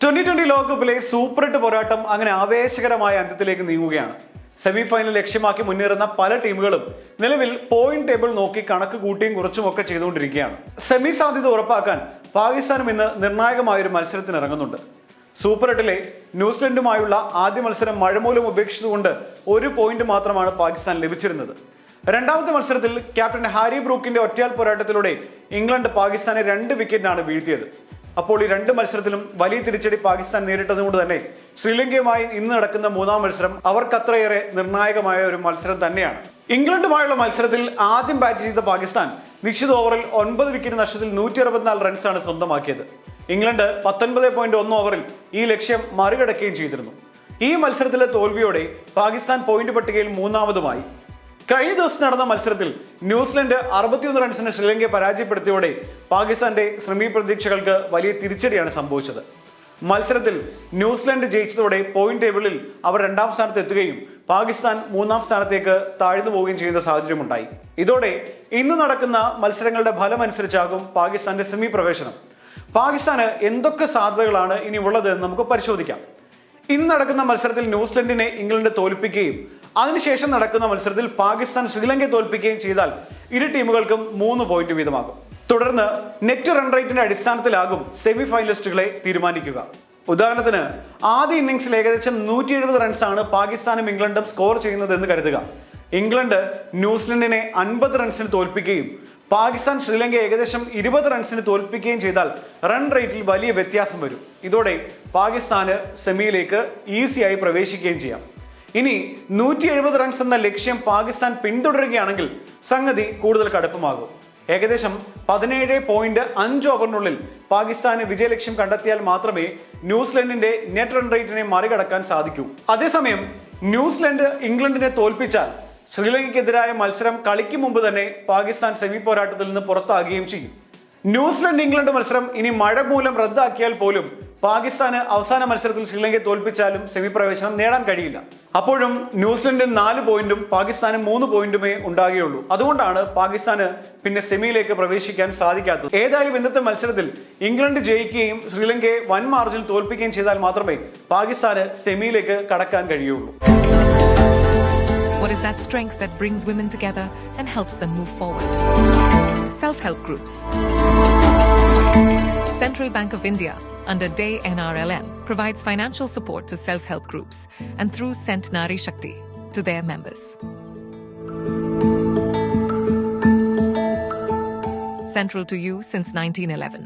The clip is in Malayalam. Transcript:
2020 ലോകകപ്പിലെ സൂപ്പർ 8 പോരാട്ടം അങ്ങനെ ആവേശകരമായ അന്ത്യത്തിലേക്ക് നീങ്ങുകയാണ്. സെമി ഫൈനൽ ലക്ഷ്യമാക്കി മുന്നേറുന്ന പല ടീമുകളും നിലവിൽ പോയിന്റ് ടേബിൾ നോക്കി കണക്ക് കൂട്ടിയും കുറച്ചുമൊക്കെ ചെയ്തുകൊണ്ടിരിക്കുകയാണ്. സെമി സാധ്യത ഉറപ്പാക്കാൻ പാകിസ്ഥാനും ഇന്ന് നിർണായകമായ ഒരു മത്സരത്തിന് ഇറങ്ങുന്നുണ്ട്. സൂപ്പർ 8-ലെ ന്യൂസിലൻഡുമായുള്ള ആദ്യ മത്സരം മഴ മൂലം ഉപേക്ഷിച്ചുകൊണ്ട് 1 പോയിന്റ് മാത്രമാണ് പാകിസ്ഥാൻ ലഭിച്ചിരുന്നത്. രണ്ടാമത്തെ മത്സരത്തിൽ ക്യാപ്റ്റൻ ഹാരി ബ്രൂക്കിന്റെ ഒറ്റയാൽ പോരാട്ടത്തിലൂടെ ഇംഗ്ലണ്ട് പാകിസ്ഥാനെ 2 വിക്കറ്റിനാണ് വീഴ്ത്തിയത്. അപ്പോൾ ഈ 2 മത്സരത്തിലും വലിയ തിരിച്ചടി പാകിസ്ഥാൻ നേരിട്ടതുകൊണ്ട് തന്നെ ശ്രീലങ്കയുമായി ഇന്ന് നടക്കുന്ന 3-ാം മത്സരം അവർക്കത്രയേറെ നിർണായകമായ ഒരു മത്സരം തന്നെയാണ്. ഇംഗ്ലണ്ടുമായുള്ള മത്സരത്തിൽ ആദ്യം ബാറ്റ് ചെയ്ത പാകിസ്ഥാൻ നിശ്ചിത ഓവറിൽ 9 വിക്കറ്റ് നഷ്ടത്തിൽ 164 റൺസാണ് സ്വന്തമാക്കിയത്. ഇംഗ്ലണ്ട് 19.1 ഓവറിൽ ഈ ലക്ഷ്യം മറികടക്കുകയും ചെയ്തിരുന്നു. ഈ മത്സരത്തിലെ തോൽവിയോടെ പാകിസ്ഥാൻ പോയിന്റ് പട്ടികയിൽ 3-ാമതുമായി. കഴിഞ്ഞ ദിവസം നടന്ന മത്സരത്തിൽ ന്യൂസിലൻഡ് 61 റൺസിന് ശ്രീലങ്കയെ പരാജയപ്പെടുത്തിയോടെ പാകിസ്ഥാന്റെ ശ്രമി പ്രതീക്ഷകൾക്ക് വലിയ തിരിച്ചടിയാണ് സംഭവിച്ചത്. മത്സരത്തിൽ ന്യൂസിലൻഡ് ജയിച്ചതോടെ പോയിന്റ് ടേബിളിൽ അവർ 2-ാം സ്ഥാനത്ത് എത്തുകയും പാകിസ്ഥാൻ 3-ാം സ്ഥാനത്തേക്ക് താഴ്ന്നു പോവുകയും ചെയ്യുന്ന സാഹചര്യമുണ്ടായി. ഇതോടെ ഇന്ന് നടക്കുന്ന മത്സരങ്ങളുടെ ഫലം അനുസരിച്ചാകും പാകിസ്ഥാന്റെ സെമി പ്രവേശനം. പാകിസ്ഥാന് എന്തൊക്കെ സാധ്യതകളാണ് ഇനി ഉള്ളത് എന്ന് നമുക്ക് പരിശോധിക്കാം. ഇന്ന് നടക്കുന്ന മത്സരത്തിൽ ന്യൂസിലൻഡിനെ ഇംഗ്ലണ്ട് തോൽപ്പിക്കുകയും അതിനുശേഷം നടക്കുന്ന മത്സരത്തിൽ പാകിസ്ഥാൻ ശ്രീലങ്കയെ തോൽപ്പിക്കുകയും ചെയ്താൽ ഇരു ടീമുകൾക്കും 3 പോയിന്റ് വീതമാകും. തുടർന്ന് നെറ്റ് റൺ റേറ്റിന്റെ അടിസ്ഥാനത്തിലാകും സെമി ഫൈനലിസ്റ്റുകളെ തീരുമാനിക്കുക. ഉദാഹരണത്തിന് ആദ്യ ഇന്നിംഗ്സിൽ ഏകദേശം 170 റൺസാണ് പാകിസ്ഥാനും ഇംഗ്ലണ്ടും സ്കോർ ചെയ്യുന്നത് എന്ന് കരുതുക. ഇംഗ്ലണ്ട് ന്യൂസിലൻഡിനെ 50 റൺസിന് തോൽപ്പിക്കുകയും പാകിസ്ഥാൻ ശ്രീലങ്കയെ ഏകദേശം 20 റൺസിന് തോൽപ്പിക്കുകയും ചെയ്താൽ റൺ റേറ്റിൽ വലിയ വ്യത്യാസം വരും. ഇതോടെ പാകിസ്ഥാന് സെമിയിലേക്ക് ഈസിയായി പ്രവേശിക്കുകയും ചെയ്യാം. ഇനി 170 റൺസ് എന്ന ലക്ഷ്യം പാകിസ്ഥാൻ പിന്തുടരുകയാണെങ്കിൽ സംഗതി കൂടുതൽ കടുപ്പമാകും. ഏകദേശം 17.5 ഓവറിനുള്ളിൽ പാകിസ്ഥാന് വിജയലക്ഷ്യം കണ്ടെത്തിയാൽ മാത്രമേ ന്യൂസിലൻഡിന്റെ നെറ്റ് റൺ റേറ്റിനെ മറികടക്കാൻ സാധിക്കൂ. അതേസമയം ന്യൂസിലൻഡ് ഇംഗ്ലണ്ടിനെ തോൽപ്പിച്ചാൽ ശ്രീലങ്കയ്ക്കെതിരായ മത്സരം കളിക്കും മുമ്പ് തന്നെ പാകിസ്ഥാൻ സെമി പോരാട്ടത്തിൽ നിന്ന് പുറത്താകുകയും ചെയ്യും. ന്യൂസിലൻഡ് ഇംഗ്ലണ്ട് മത്സരം ഇനി മഴ മൂലം റദ്ദാക്കിയാൽ പോലും പാകിസ്ഥാന് അവസാന മത്സരത്തിൽ ശ്രീലങ്കയെ തോൽപ്പിച്ചാലും സെമി പ്രവേശനം നേടാൻ കഴിയില്ല. അപ്പോഴും ന്യൂസിലൻഡിന് 4 പോയിന്റും പാകിസ്ഥാന് 3 പോയിന്റുമേ ഉണ്ടാകുകയുള്ളൂ. അതുകൊണ്ടാണ് പാകിസ്ഥാന് പിന്നെ സെമിയിലേക്ക് പ്രവേശിക്കാൻ സാധിക്കാത്തത്. ഏതായാലും ഇന്നത്തെ മത്സരത്തിൽ ഇംഗ്ലണ്ട് ജയിക്കുകയും ശ്രീലങ്കയെ വൻ മാർജിൽ തോൽപ്പിക്കുകയും ചെയ്താൽ മാത്രമേ പാകിസ്ഥാന് സെമിയിലേക്ക് കടക്കാൻ കഴിയുള്ളൂ. What is that strength that brings women together and helps them move forward? Self-help groups. Central Bank of India, under DAY NRLM, provides financial support to self-help groups and through sent Nari Shakti to their members. Central to you since 1911.